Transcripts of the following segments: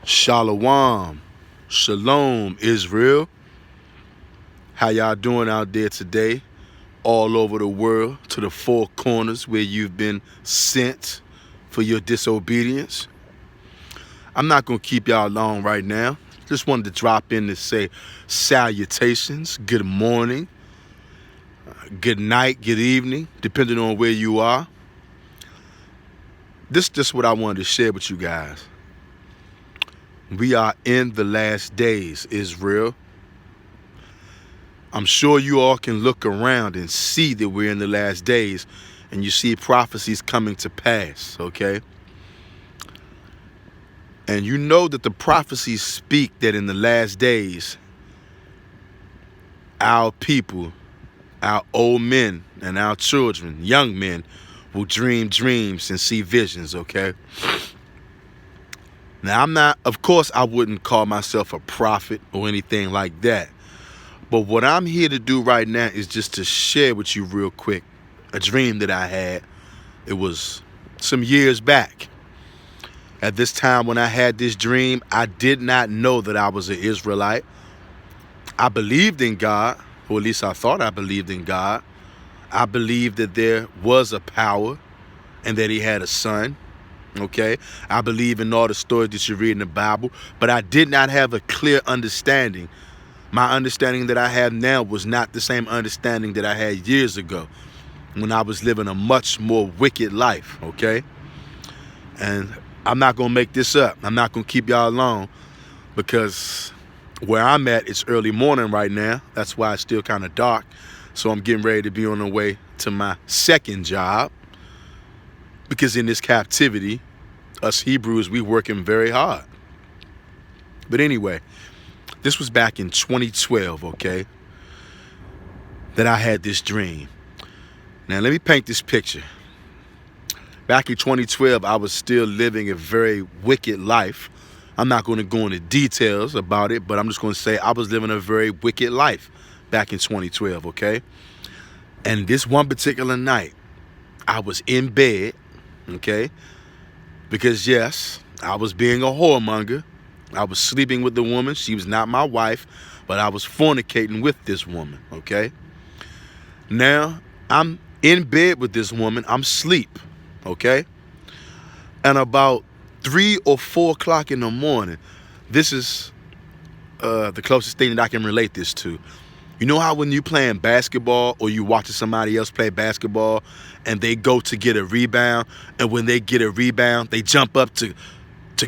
Shalom, shalom, Israel. How y'all doing out there today? All over the world, to the four corners where you've been sent for your disobedience. I'm not going to keep y'all long right now. Just wanted to drop in to say salutations, good morning, good night, good evening, depending on where you are. This is just what I wanted to share with you guys. We are in the last days, Israel. I'm sure you all can look around and see that we're in the last days, and you see prophecies coming to pass, okay? And you know that the prophecies speak that in the last days, our people, our old men and our children, young men, will dream dreams and see visions, okay? Now, of course, I wouldn't call myself a prophet or anything like that. But what I'm here to do right now is just to share with you real quick a dream that I had. It was some years back. At this time when I had this dream, I did not know that I was an Israelite. I believed in God, or at least I thought I believed in God. I believed that there was a power and that he had a son. Okay, I believe in all the stories that you read in the Bible, but I did not have a clear understanding. My understanding that I have now was not the same understanding that I had years ago when I was living a much more wicked life, okay? And I'm not going to make this up. I'm not going to keep y'all long because where I'm at, it's early morning right now. That's why it's still kind of dark. So I'm getting ready to be on the way to my second job. Because in this captivity, us Hebrews, we working very hard. But anyway, this was back in 2012, okay, that I had this dream. Now, let me paint this picture. Back in 2012, I was still living a very wicked life. I'm not going to go into details about it, but I'm just going to say I was living a very wicked life back in 2012, okay? And this one particular night, I was in bed, okay? Because yes, I was being a whoremonger. I was sleeping with the woman. She was not my wife, but I was fornicating with this woman, okay? Now, I'm in bed with this woman. I'm asleep, okay? And about 3 or 4 o'clock in the morning, this is the closest thing that I can relate this to. You know how when you playing basketball or you watching somebody else play basketball and they go to get a rebound, and when they get a rebound, they jump up to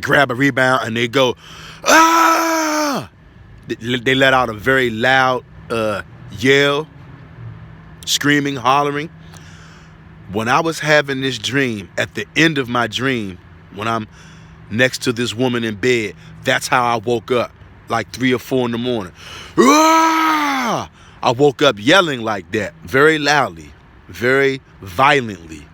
grab a rebound and they go, ah! They let out a very loud yell, screaming, hollering. When I was having this dream, at the end of my dream, when I'm next to this woman in bed, that's how I woke up, like 3 or 4 in the morning. Ah! I woke up yelling like that, very loudly, very violently.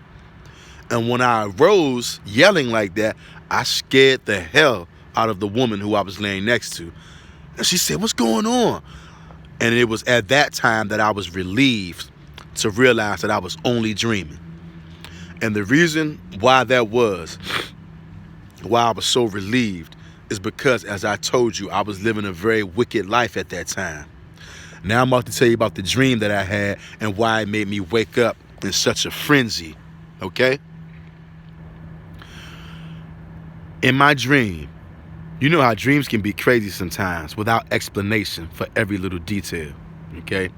And when I arose yelling like that, I scared the hell out of the woman who I was laying next to. And she said, "What's going on?" And it was at that time that I was relieved to realize that I was only dreaming. And the reason why that was, why I was so relieved, is because, as I told you, I was living a very wicked life at that time. Now I'm about to tell you about the dream that I had and why it made me wake up in such a frenzy, okay? In my dream, you know how dreams can be crazy sometimes without explanation for every little detail, okay?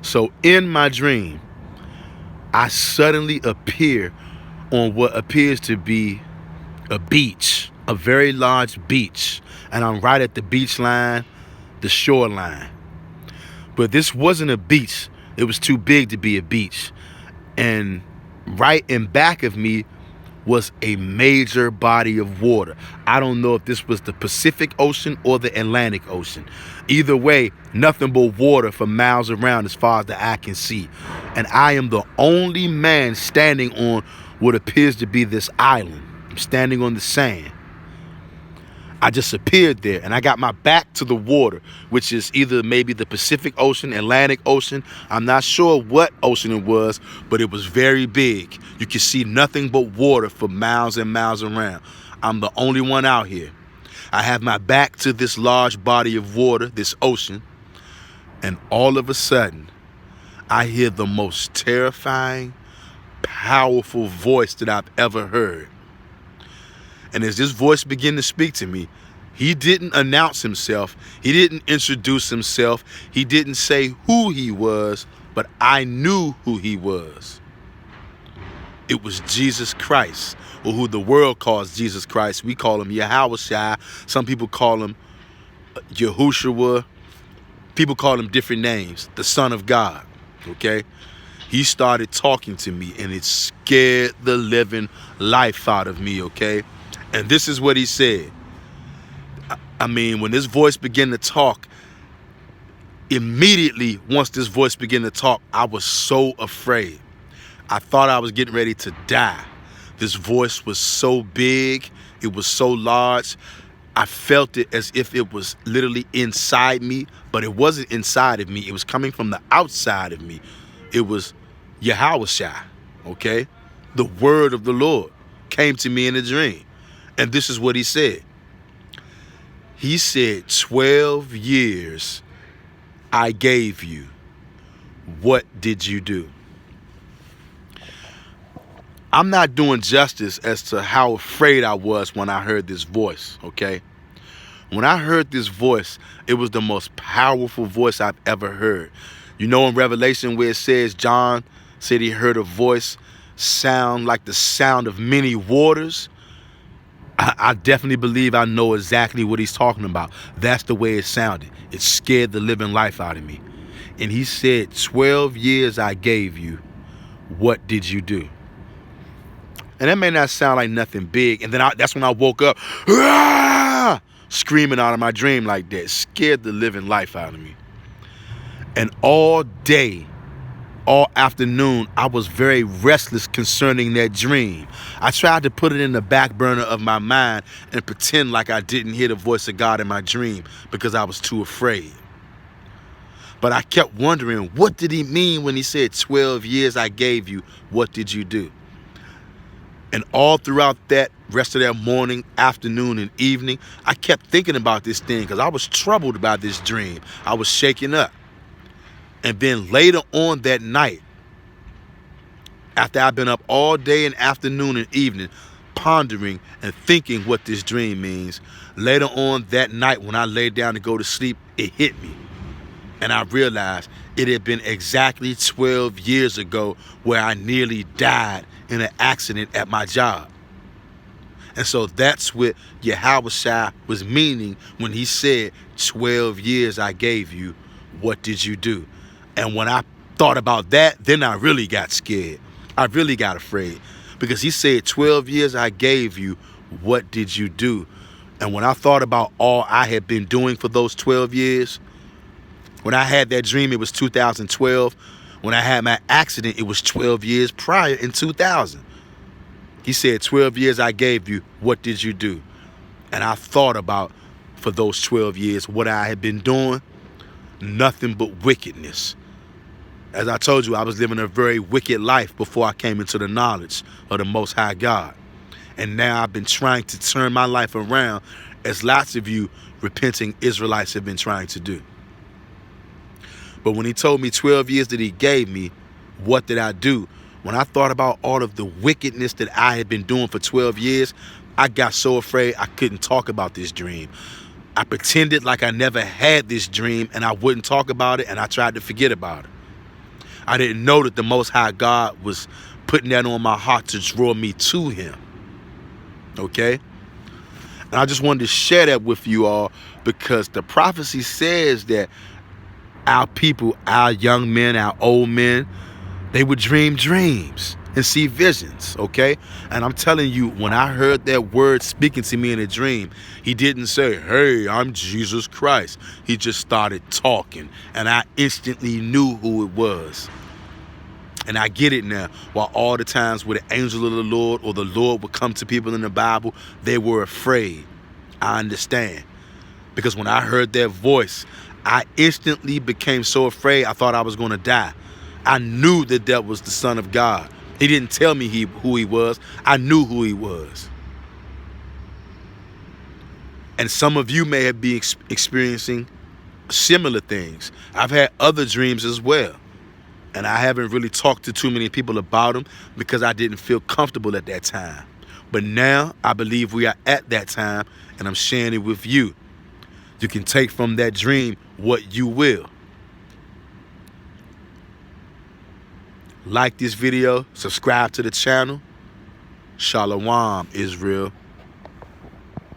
So in my dream, I suddenly appear on what appears to be a beach, a very large beach, and I'm right at the beach line, the shoreline. But this wasn't a beach. It was too big to be a beach. And right in back of me was a major body of water. I don't know if this was the Pacific Ocean or the Atlantic Ocean. Either way, nothing but water for miles around as far as the eye can see. And I am the only man standing on what appears to be this island. I'm standing on the sand. I just appeared there and I got my back to the water, which is either maybe the Pacific Ocean, Atlantic Ocean. I'm not sure what ocean it was, but it was very big. You could see nothing but water for miles and miles around. I'm the only one out here. I have my back to this large body of water, this ocean, and all of a sudden, I hear the most terrifying, powerful voice that I've ever heard. And as this voice began to speak to me, he didn't announce himself. He didn't introduce himself. He didn't say who he was, but I knew who he was. It was Jesus Christ, or who the world calls Jesus Christ. We call him Yahushua. Some people call him Yahushua. People call him different names. The Son of God, okay? He started talking to me, and it scared the living life out of me, okay? And this is what he said. I mean, when this voice began to talk, immediately once this voice began to talk, I was so afraid. I thought I was getting ready to die. This voice was so big. It was so large. I felt it as if it was literally inside me, but it wasn't inside of me. It was coming from the outside of me. It was Yahushua, okay? The word of the Lord came to me in a dream. And this is what he said. He said, 12 years I gave you. What did you do? I'm not doing justice as to how afraid I was when I heard this voice, okay? When I heard this voice, it was the most powerful voice I've ever heard. You know in Revelation where it says John said he heard a voice sound like the sound of many waters? I definitely believe I know exactly what he's talking about. That's the way it sounded. It scared the living life out of me. And he said, 12 years I gave you. What did you do? And that may not sound like nothing big. And then that's when I woke up, screaming out of my dream like that. It scared the living life out of me. And all day, all afternoon, I was very restless concerning that dream. I tried to put it in the back burner of my mind and pretend like I didn't hear the voice of God in my dream because I was too afraid. But I kept wondering, what did he mean when he said, 12 years I gave you, what did you do? And all throughout that rest of that morning, afternoon, and evening, I kept thinking about this thing because I was troubled by this dream. I was shaken up. And then later on that night, after I've been up all day and afternoon and evening, pondering and thinking what this dream means, later on that night when I laid down to go to sleep, it hit me. And I realized it had been exactly 12 years ago where I nearly died in an accident at my job. And so that's what Yahushua was meaning when he said, 12 years I gave you, what did you do? And when I thought about that, then I really got scared. I really got afraid because he said, 12 years I gave you, what did you do? And when I thought about all I had been doing for those 12 years, when I had that dream, it was 2012. When I had my accident, it was 12 years prior in 2000. He said, 12 years I gave you, what did you do? And I thought about, for those 12 years, what I had been doing, nothing but wickedness. As I told you, I was living a very wicked life before I came into the knowledge of the Most High God. And now I've been trying to turn my life around, as lots of you repenting Israelites have been trying to do. But when he told me 12 years that he gave me, what did I do? When I thought about all of the wickedness that I had been doing for 12 years, I got so afraid I couldn't talk about this dream. I pretended like I never had this dream and I wouldn't talk about it, and I tried to forget about it. I didn't know that the Most High God was putting that on my heart to draw me to him. Okay? And I just wanted to share that with you all because the prophecy says that our people, our young men, our old men, they would dream dreams and see visions, okay? And I'm telling you, when I heard that word speaking to me in a dream, he didn't say, hey, I'm Jesus Christ. He just started talking, and I instantly knew who it was. And I get it now. While all the times where the angel of the Lord or the Lord would come to people in the Bible, they were afraid. I understand. Because when I heard that voice, I instantly became so afraid I thought I was going to die. I knew that was the Son of God. He didn't tell me who he was. I knew who he was. And some of you may have been experiencing similar things. I've had other dreams as well. And I haven't really talked to too many people about them because I didn't feel comfortable at that time. But now I believe we are at that time, and I'm sharing it with you. You can take from that dream what you will. Like this video, subscribe to the channel. Shalom, Israel.